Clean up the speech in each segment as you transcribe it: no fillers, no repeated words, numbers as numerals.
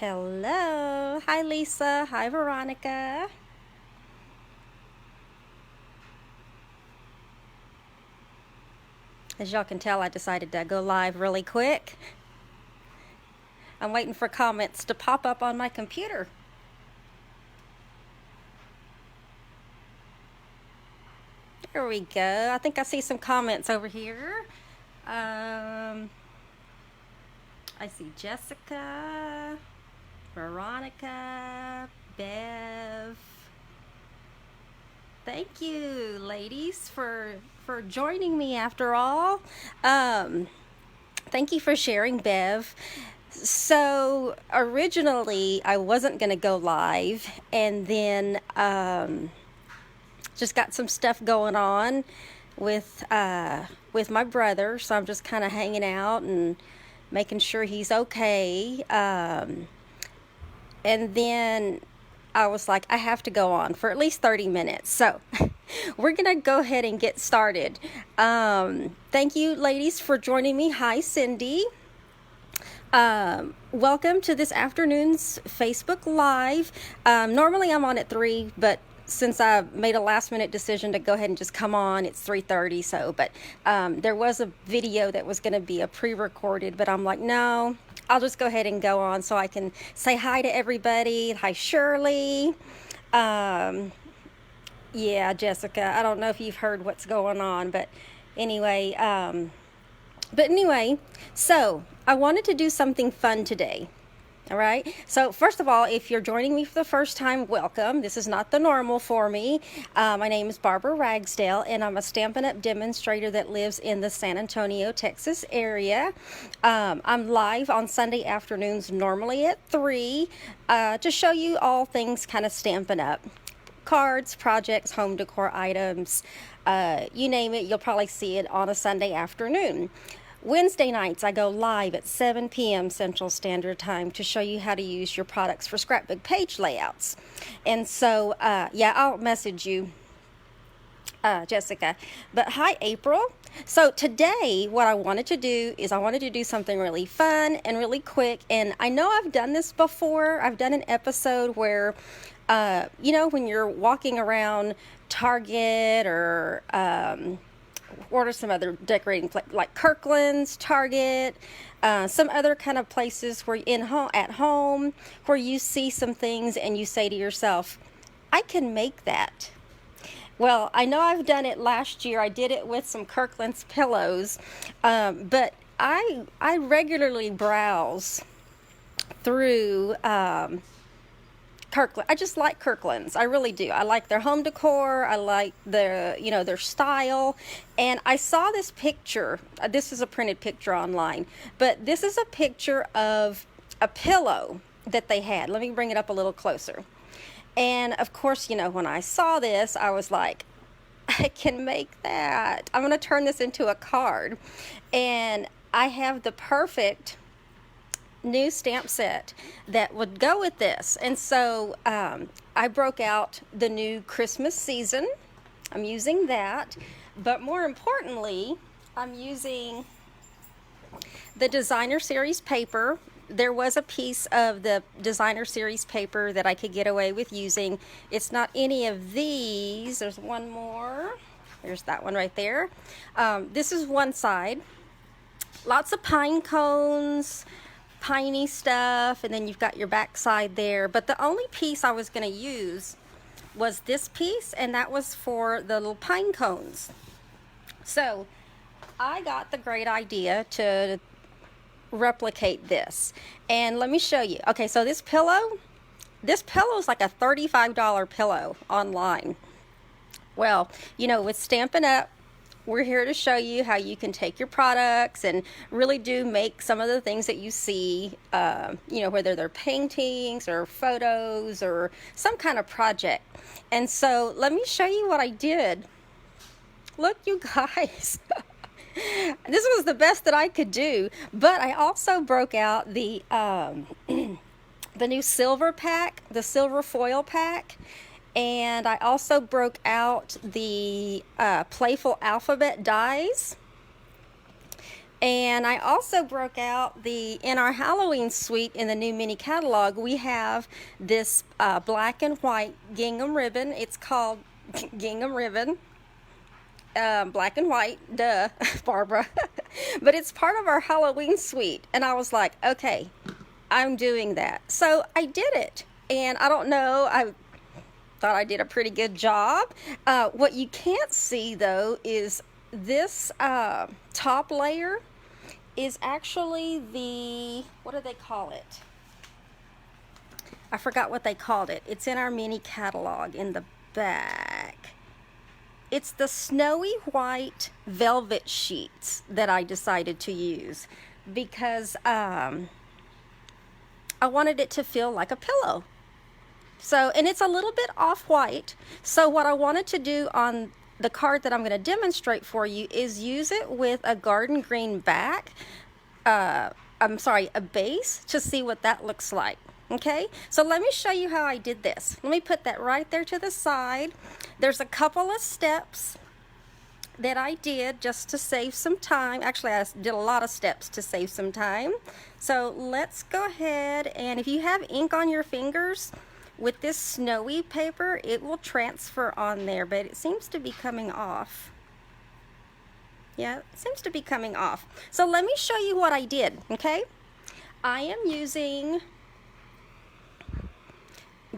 Hello. Hi, Lisa. Hi, Veronica. As y'all can tell, I decided to go live really quick. I'm waiting for comments to pop up on my computer. There we go. I think I see some comments over here. I see Jessica, Veronica, Bev. Thank you, ladies, for joining me after all. Um, Thank you for sharing, Bev. So originally, I wasn't going to go live, and then just got some stuff going on with my brother. So I'm just kind of hanging out and making sure he's okay. And then I was like, I have to go on for at least 30 minutes. So we're going to go ahead and get started. Thank you, ladies, for joining me. Hi, Cindy. Welcome to this afternoon's Facebook Live. Normally I'm on at 3, but since I made a last minute decision to go ahead and just come on, it's 3:30. So, but there was a video that was going to be a pre-recorded, but I'm like, no, I'll just go ahead and go on so I can say hi to everybody. Hi, Shirley. Yeah, Jessica, I don't know if you've heard what's going on, but anyway, so I wanted to do something fun today. All right. So first of all, if you're joining me for the first time, welcome. This is not the normal for me. My name is Barbara Ragsdale, and I'm a Stampin' Up! Demonstrator that lives in the San Antonio, Texas area. I'm live on Sunday afternoons, normally at 3, to show you all things kind of Stampin' Up! Cards, projects, home decor items, you name it, you'll probably see it on a Sunday afternoon. Wednesday nights, I go live at 7 p.m. Central Standard Time to show you how to use your products for scrapbook page layouts. And so, yeah, I'll message you, Jessica. But hi, April. So today, what I wanted to do is I wanted to do something really fun and really quick. And I know I've done this before. I've done an episode where, when you're walking around Target or order some other decorating like Kirkland's, Target, some other kind of places where at home where you see some things and you say to yourself, I can make that. Well, I know I've done it last year. I did it with some Kirkland's pillows, but I regularly browse through Kirkland. I just like Kirkland's. I really do. I like their home decor. I like their style. And I saw this picture. This is a printed picture online, but this is a picture of a pillow that they had. Let me bring it up a little closer. And of course, when I saw this, I was like, I can make that. I'm going to turn this into a card. And I have the perfect new stamp set that would go with this. And so I broke out the new Christmas season. I'm using that. But more importantly, I'm using the designer series paper. There was a piece of the designer series paper that I could get away with using. It's not any of these. There's one more. There's that one right there. This is one side. Lots of pine cones, piney stuff, and then you've got your back side there. But the only piece I was going to use was this piece, and that was for the little pine cones. So I got the great idea to replicate this, and let me show you. Okay, so this pillow is like a $35 pillow online. Well, with Stampin' Up!, we're here to show you how you can take your products and really do make some of the things that you see, whether they're paintings or photos or some kind of project. And so let me show you what I did. Look, you guys. This was the best that I could do, but I also broke out the new silver pack, the silver foil pack. And I also broke out the playful alphabet dies. And I also broke out in our Halloween suite in the new mini catalog, we have this black and white gingham ribbon. It's called gingham ribbon. Black and white, duh, Barbara. But it's part of our Halloween suite. And I was like, okay, I'm doing that. So I did it. And I don't know, I thought I did a pretty good job. What you can't see though is this top layer is actually what do they call it? I forgot what they called it. It's in our mini catalog in the back. It's the snowy white velvet sheets that I decided to use because I wanted it to feel like a pillow. So, and it's a little bit off-white. So what I wanted to do on the card that I'm going to demonstrate for you is use it with a garden green back, a base, to see what that looks like. Okay, so let me show you how I did this. Let me put that right there to the side. There's a couple of steps that I did just to save some time. Actually, I did a lot of steps to save some time. So let's go ahead, and if you have ink on your fingers with this snowy paper, it will transfer on there, but it seems to be coming off. Yeah, it seems to be coming off. So let me show you what I did, okay? I am using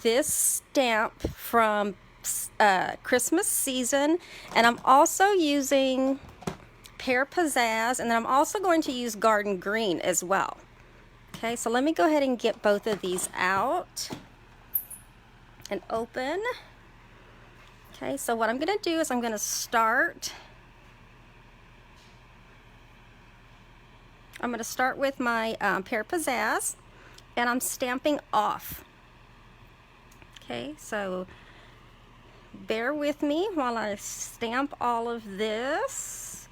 this stamp from Christmas season, and I'm also using Pear Pizzazz, and then I'm also going to use Garden Green as well. Okay, so let me go ahead and get both of these out and open. Okay, so what I'm going to do is I'm going to start. I'm going to start with my Pear Pizzazz, and I'm stamping off. Okay, so bear with me while I stamp all of this.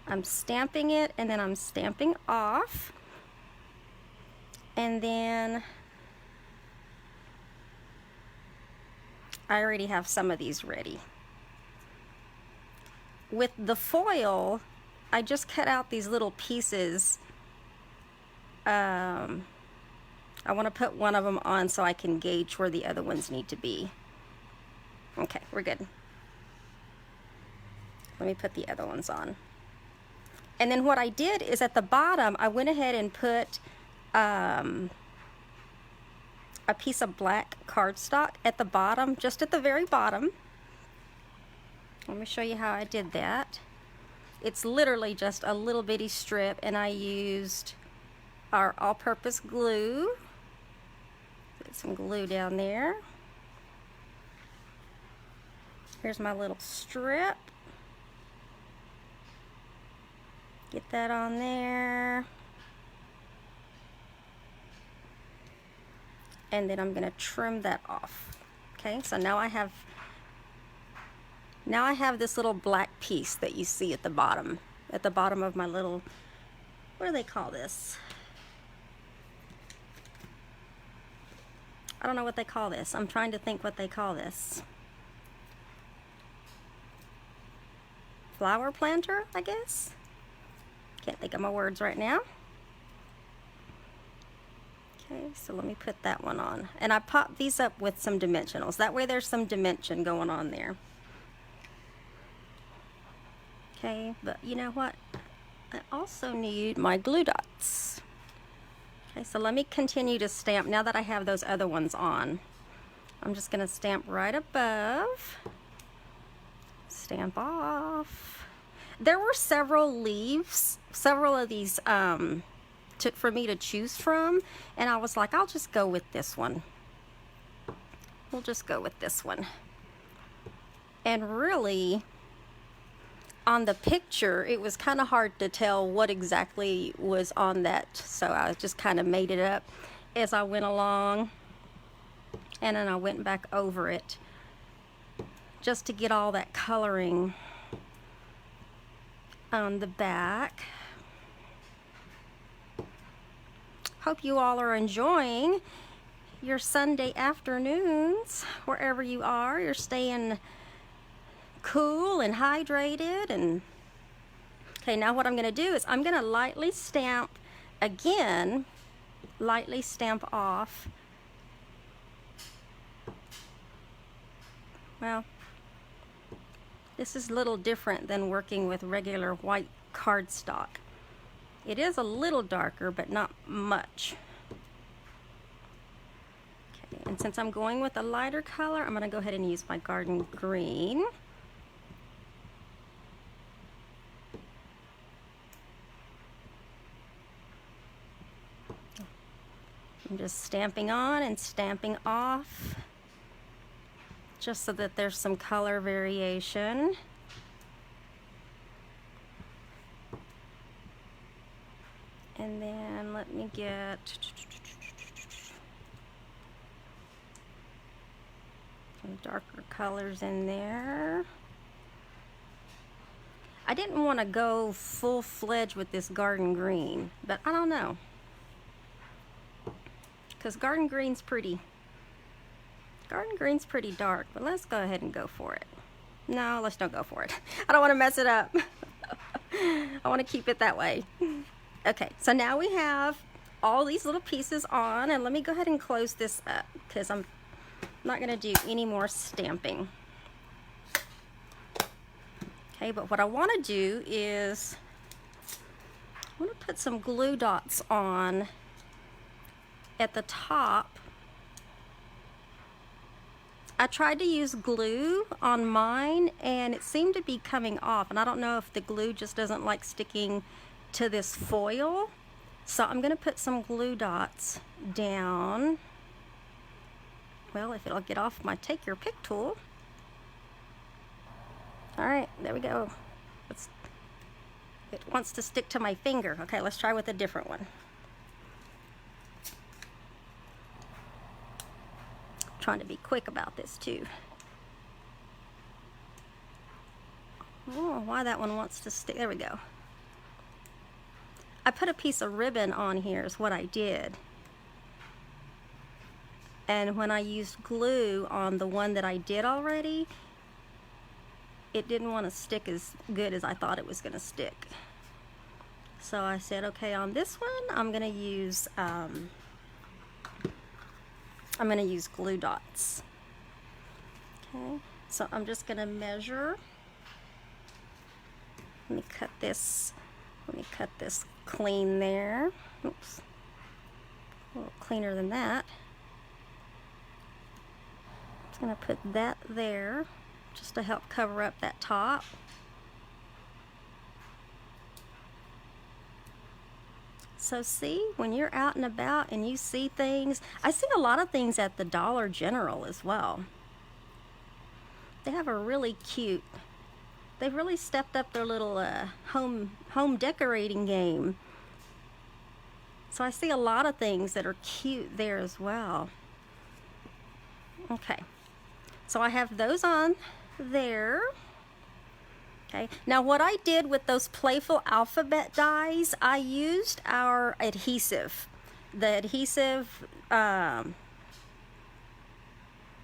I'm stamping it, and then I'm stamping off. And then I already have some of these ready. With the foil, I just cut out these little pieces. I want to put one of them on so I can gauge where the other ones need to be. Okay, we're good. Let me put the other ones on. And then what I did is at the bottom, I went ahead and put a piece of black cardstock at the bottom, just at the very bottom. Let me show you how I did that. It's literally just a little bitty strip, and I used our all-purpose glue. Put some glue down there. Here's my little strip. Get that on there. And then I'm going to trim that off. Okay, so now I have this little black piece that you see at the bottom of my little, what do they call this? I don't know what they call this. I'm trying to think what they call this. Flower planter, I guess? Can't think of my words right now. Okay, so let me put that one on. And I popped these up with some dimensionals. That way there's some dimension going on there. Okay, but you know what? I also need my glue dots. Okay, so let me continue to stamp now that I have those other ones on. I'm just going to stamp right above. Stamp off. There were several leaves, several of these for me to choose from, and I was like, I'll just go with this one. We'll just go with this one. And really, on the picture, it was kind of hard to tell what exactly was on that, so I just kind of made it up as I went along, and then I went back over it just to get all that coloring on the back. Hope you all are enjoying your Sunday afternoons wherever you are. You're staying cool and hydrated, and Okay, now what I'm going to do is I'm going to lightly stamp again, lightly stamp off. Well, this is a little different than working with regular white cardstock. It is a little darker, but not much. Okay, and since I'm going with a lighter color, I'm going to go ahead and use my garden green. I'm just stamping on and stamping off, just so that there's some color variation. And then let me get some darker colors in there. I didn't want to go full-fledged with this garden green, but I don't know, because garden green's pretty dark, but let's go ahead and go for it. No, let's don't go for it. I don't want to mess it up. I want to keep it that way. Okay, so now we have all these little pieces on, and let me go ahead and close this up because I'm not going to do any more stamping. Okay, but what I want to do is I want to put some glue dots on at the top. I tried to use glue on mine and it seemed to be coming off, and I don't know if the glue just doesn't like sticking to this foil. So I'm going to put some glue dots down. Well, if it'll get off my take your pick tool. Alright, there we go. It wants to stick to my finger. Okay, let's try with a different one. Trying to be quick about this too. Oh, why that one wants to stick. There we go. I put a piece of ribbon on here is what I did. And when I used glue on the one that I did already, it didn't want to stick as good as I thought it was going to stick. So I said, okay, on this one, I'm going to use glue dots. Okay, so I'm just going to measure. Let me cut this clean there. Oops, a little cleaner than that. Just going to put that there just to help cover up that top. So see, when you're out and about and you see things, I see a lot of things at the Dollar General as well. They have a really cute, they've really stepped up their little home decorating game. So I see a lot of things that are cute there as well. Okay, so I have those on there. Okay, now what I did with those playful alphabet dies, I used our adhesive. The adhesive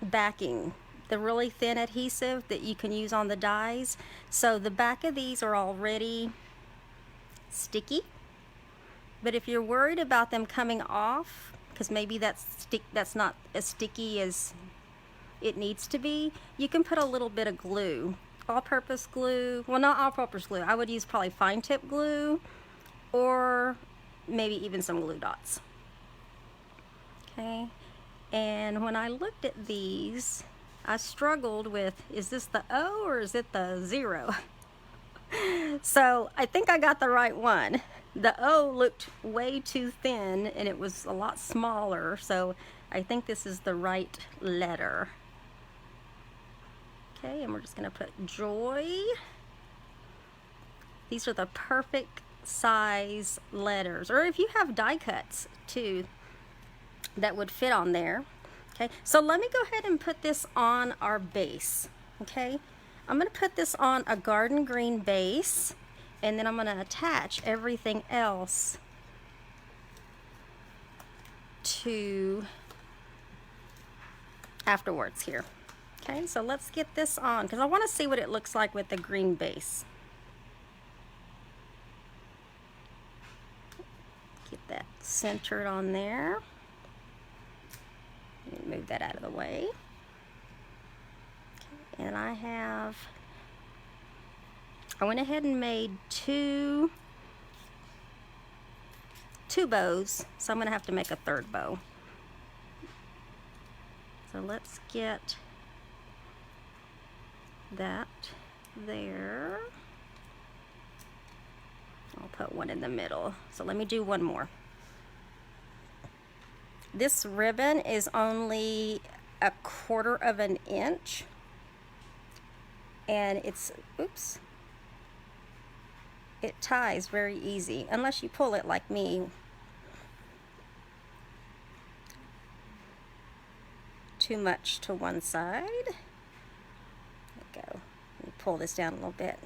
backing, the really thin adhesive that you can use on the dies. So the back of these are already sticky. But if you're worried about them coming off, because maybe that's not as sticky as it needs to be, you can put a little bit of glue. All-purpose glue, well, not all-purpose glue. I would use probably fine tip glue or maybe even some glue dots. Okay, and when I looked at these, I struggled with, is this the O or is it the 0? So I think I got the right one. The O looked way too thin and it was a lot smaller, so I think this is the right letter. Okay, and we're just going to put joy. These are the perfect size letters, or if you have die cuts too that would fit on there. Okay, so let me go ahead and put this on our base. Okay, I'm going to put this on a garden green base, and then I'm going to attach everything else to afterwards here. Okay, so let's get this on because I want to see what it looks like with the green base. centered on there. Let me move that out of the way. Okay, and I went ahead and made two bows, so I'm going to have to make a third bow. So let's get that there. I'll put one in the middle. So let me do one more. This ribbon is only 1/4 of an inch, and it's, oops, it ties very easy, unless you pull it like me. Too much to one side. There we go. Let me pull this down a little bit.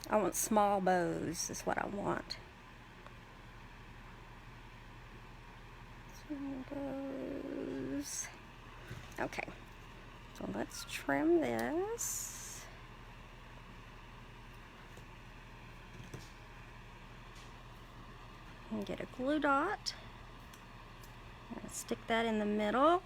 I want small bows, is what I want. Small bows. Okay, so let's trim this. And get a glue dot. Stick that in the middle.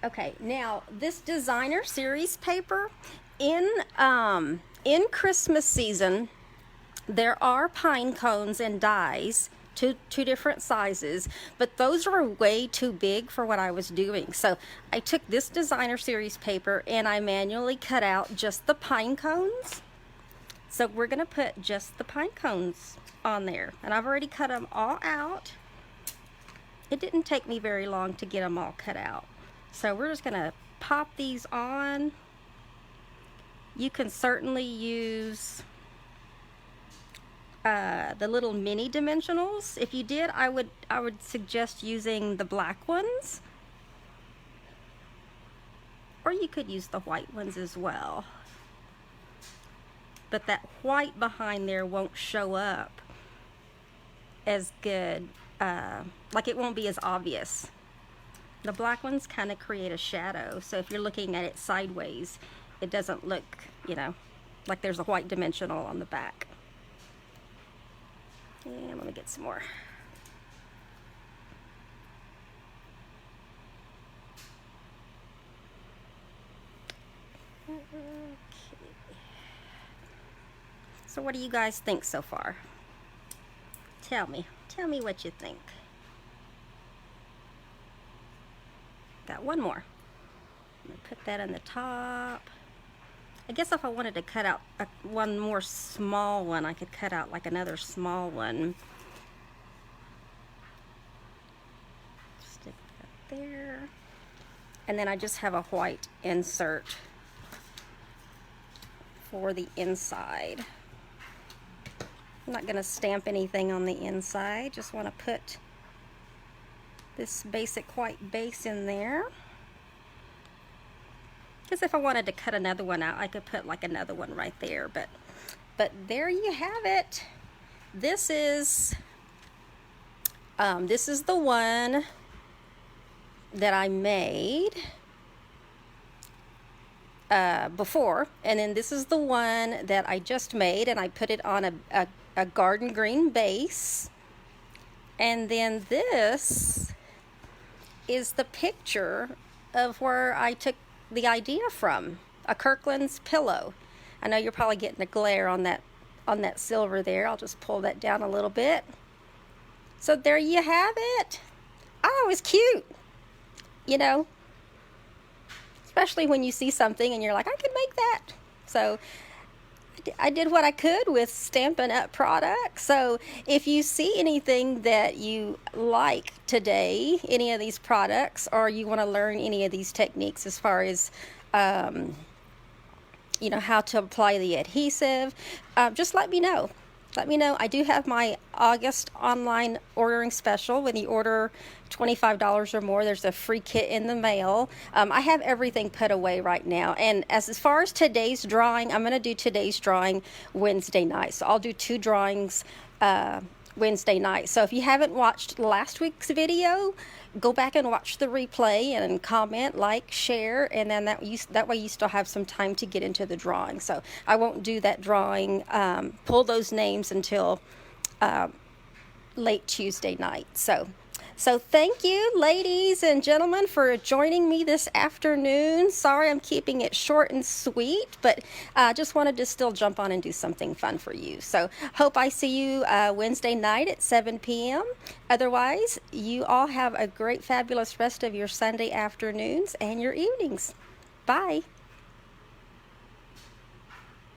Okay, now this designer series paper, in Christmas season, there are pine cones and dies, two different sizes, but those are way too big for what I was doing. So I took this designer series paper and I manually cut out just the pine cones. So we're gonna put just the pine cones on there, and I've already cut them all out. It didn't take me very long to get them all cut out. So we're just gonna pop these on. You can certainly use the little mini dimensionals. If you did, I would suggest using the black ones, or you could use the white ones as well. But that white behind there won't show up as good. Like it won't be as obvious. The black ones kind of create a shadow, so if you're looking at it sideways, it doesn't look, you know, like there's a white dimensional on the back. And let me get some more. Okay. So what do you guys think so far? Tell me what you think. Got one more. I'm gonna put that on the top. I guess if I wanted to cut out one more small one, I could cut out like another small one. Stick that there. And then I just have a white insert for the inside. I'm not going to stamp anything on the inside, just want to put this basic white base in there. Because if I wanted to cut another one out, I could put like another one right there, but there you have it. This is the one that I made before, and then this is the one that I just made, and I put it on a garden green base. And then this is the picture of where I took the idea from, a Kirkland's pillow. I know you're probably getting a glare on that silver there. I'll just pull that down a little bit. So there you have it. Oh, it was cute, you know, especially when you see something and you're like, I could make that. So I did what I could with Stampin' Up! Products. So if you see anything that you like today, any of these products, or you want to learn any of these techniques as far as you know, how to apply the adhesive, just let me know. Let me know. I do have my August online ordering special. When you order $25 or more, there's a free kit in the mail. I have everything put away right now. And as far as today's drawing, I'm going to do today's drawing Wednesday night. So I'll do 2 drawings Wednesday night. So if you haven't watched last week's video, go back and watch the replay and comment, like, share, and then that way you still have some time to get into the drawing. So I won't do that drawing, pull those names until late Tuesday night. So thank you, ladies and gentlemen, for joining me this afternoon. Sorry I'm keeping it short and sweet, but just wanted to still jump on and do something fun for you. So hope I see you Wednesday night at 7 p.m. Otherwise, you all have a great, fabulous rest of your Sunday afternoons and your evenings. Bye.